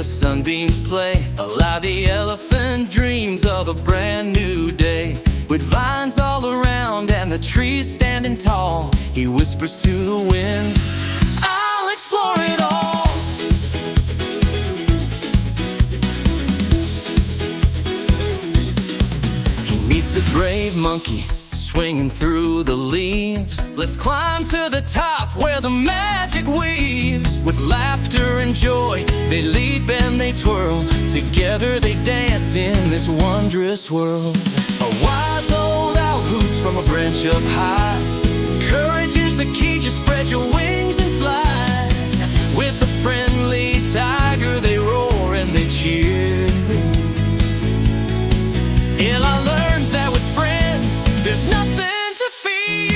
sunbeams play, aloud the elephant dreams of a brand new day. With vines all around and the trees standing tall, he whispers to the wind, I'll explore it all. He meets a brave monkey swinging through the leaves. Let's climb to the top where the magic weaves. With laughter and joy, they leap and they twirl. Together they dance in this wondrous world. A wise old owl hoots from a branch up high. Courage is the key, just spread your wings and fly. With a friendly tiger they roar and they cheer. Ella learns that with friends there's nothing to fear.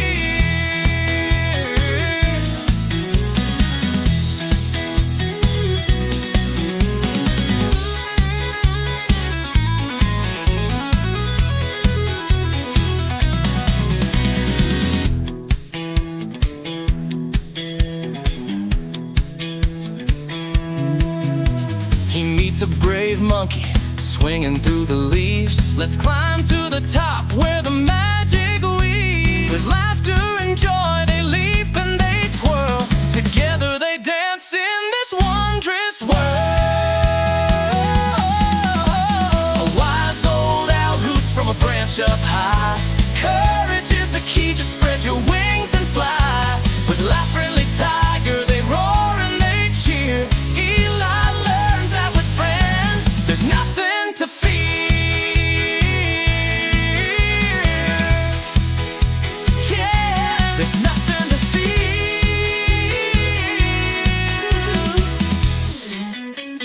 He meets a brave monkey swinging through the leaves. Let's climb to the top where the magic weaves. With laughter and joy,